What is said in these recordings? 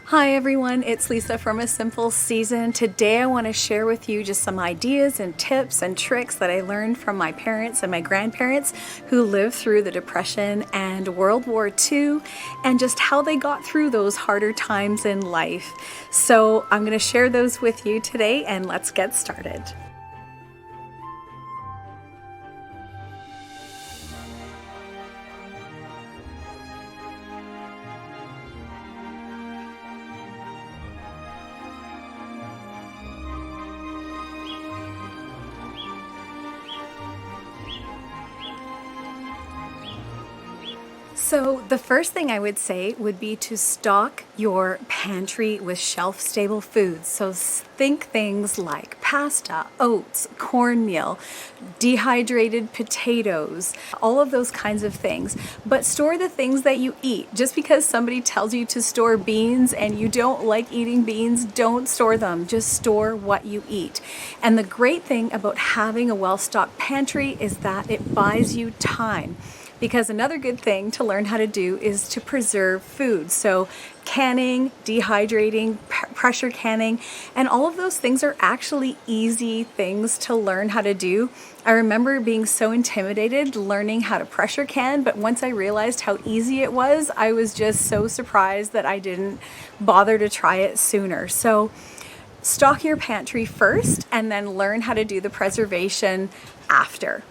Hi everyone, it's Lisa from A Simple Season. Today I want to share with you just some ideas and tips and tricks that I learned from my parents and my grandparents who lived through the Depression and World War II and just how they got through those harder times in life. So I'm going to share those with you today and let's get started. So the first thing I would say would be to stock your pantry with shelf-stable foods. So think things like pasta, oats, cornmeal, dehydrated potatoes, all of those kinds of things. But store the things that you eat. Just because somebody tells you to store beans and you don't like eating beans, don't store them. Just store what you eat. And the great thing about having a well-stocked pantry is that it buys you time. Because another good thing to learn how to do is to preserve food. So canning, dehydrating, pressure canning, and all of those things are actually easy things to learn how to do. I remember being so intimidated learning how to pressure can, but once I realized how easy it was, I was just so surprised that I didn't bother to try it sooner. So stock your pantry first and then learn how to do the preservation after.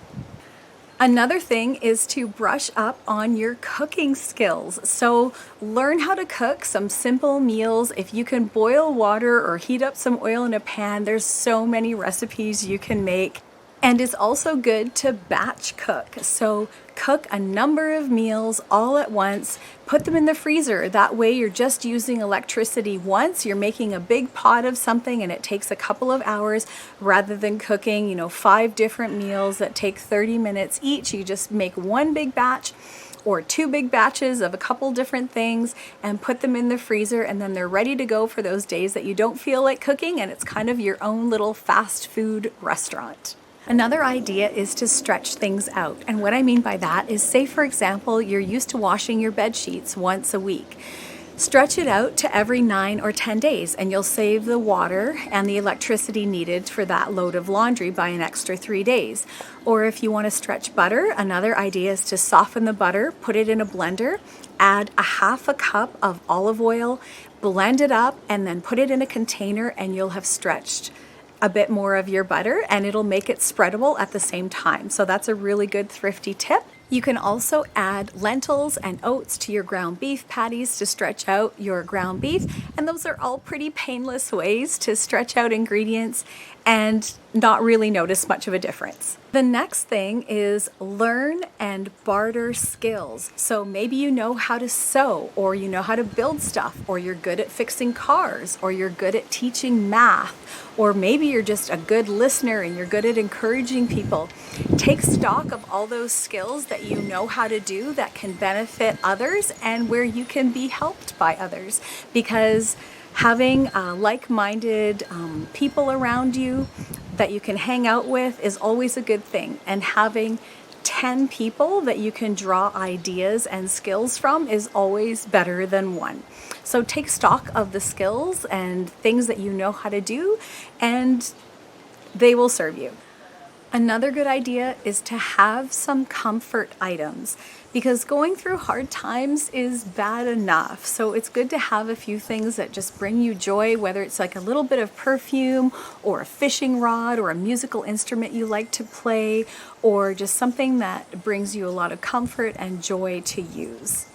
Another thing is to brush up on your cooking skills. So learn how to cook some simple meals. If you can boil water or heat up some oil in a pan, there's so many recipes you can make. And it's also good to batch cook. So cook a number of meals all at once, put them in the freezer. That way you're just using electricity once. You're making a big pot of something and it takes a couple of hours rather than cooking, 5 different meals that take 30 minutes each. You just make one big batch or 2 big batches of a couple different things and put them in the freezer, and then they're ready to go for those days that you don't feel like cooking, and it's kind of your own little fast food restaurant. Another idea is to stretch things out. And what I mean by that is, say for example, you're used to washing your bed sheets once a week. Stretch it out to every 9 or 10 days and you'll save the water and the electricity needed for that load of laundry by an extra 3 days. Or if you want to stretch butter, another idea is to soften the butter, put it in a blender, add a half a cup of olive oil, blend it up, and then put it in a container and you'll have stretched a bit more of your butter and it'll make it spreadable at the same time. So that's a really good thrifty tip. You can also add lentils and oats to your ground beef patties to stretch out your ground beef. And those are all pretty painless ways to stretch out ingredients and not really notice much of a difference. The next thing is learn and barter skills. So maybe you know how to sew, or you know how to build stuff, or you're good at fixing cars, or you're good at teaching math, or maybe you're just a good listener and you're good at encouraging people. Take stock of all those skills that you know how to do that can benefit others and where you can be helped by others, because having like-minded people around you that you can hang out with is always a good thing. And having 10 people that you can draw ideas and skills from is always better than one. So take stock of the skills and things that you know how to do, and they will serve you. Another good idea is to have some comfort items, because going through hard times is bad enough. So it's good to have a few things that just bring you joy, whether it's like a little bit of perfume or a fishing rod or a musical instrument you like to play, or just something that brings you a lot of comfort and joy to use.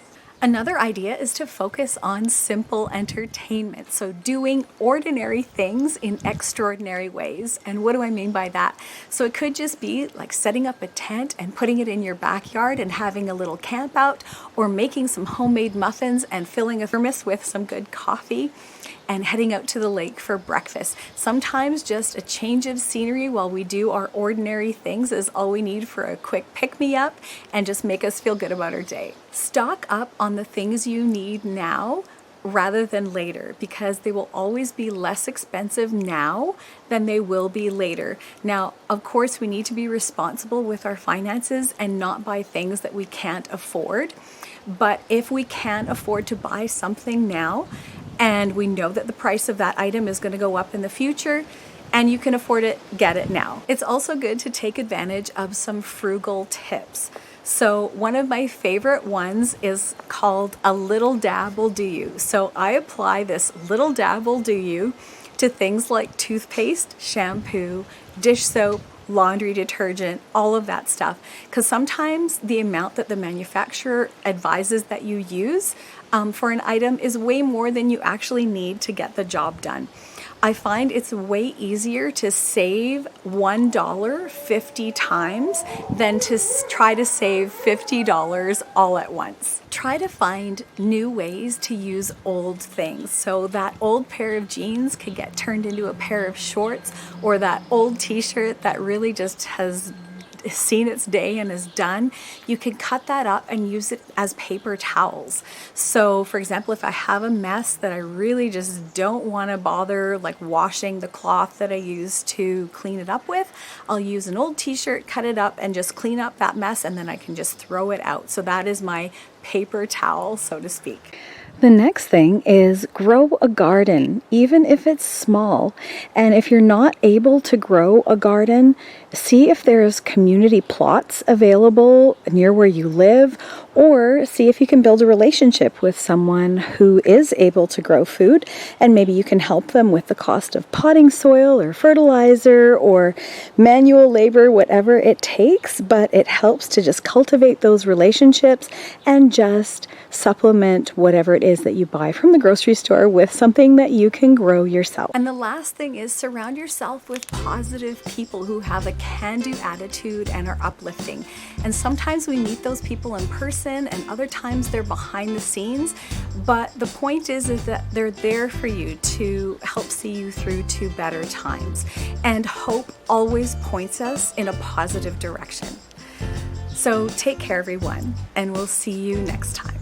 Another idea is to focus on simple entertainment. So doing ordinary things in extraordinary ways. And what do I mean by that? So it could just be like setting up a tent and putting it in your backyard and having a little camp out, or making some homemade muffins and filling a thermos with some good coffee and heading out to the lake for breakfast. Sometimes just a change of scenery while we do our ordinary things is all we need for a quick pick-me-up and just make us feel good about our day. Stock up on the things you need now rather than later, because they will always be less expensive now than they will be later. Now, of course, we need to be responsible with our finances and not buy things that we can't afford. But if we can't afford to buy something now, and we know that the price of that item is going to go up in the future, and you can afford it, get it now. It's also good to take advantage of some frugal tips. So one of my favorite ones is called a little dab will do you. So I apply this little dab will do you to things like toothpaste, shampoo, dish soap, laundry detergent, all of that stuff. Because sometimes the amount that the manufacturer advises that you use for an item is way more than you actually need to get the job done. I find it's way easier to save $1 50 times than to try to save $50 all at once. Try to find new ways to use old things. So that old pair of jeans could get turned into a pair of shorts, or that old t-shirt that really just has seen its day and is done, you can cut that up and use it as paper towels. So for example, if I have a mess that I really just don't want to bother like washing the cloth that I use to clean it up with, I'll use an old t-shirt, cut it up, and just clean up that mess, and then I can just throw it out. So that is my paper towel, so to speak. The next thing is grow a garden, even if it's small. And if you're not able to grow a garden, see if there's community plots available near where you live, or see if you can build a relationship with someone who is able to grow food, and maybe you can help them with the cost of potting soil or fertilizer or manual labor, whatever it takes. But it helps to just cultivate those relationships and just supplement whatever it is that you buy from the grocery store with something that you can grow yourself. And the last thing is surround yourself with positive people who have a can-do attitude and are uplifting. And sometimes we meet those people in person, and other times they're behind the scenes. But the point is that they're there for you to help see you through to better times. And hope always points us in a positive direction. So take care, everyone, and we'll see you next time.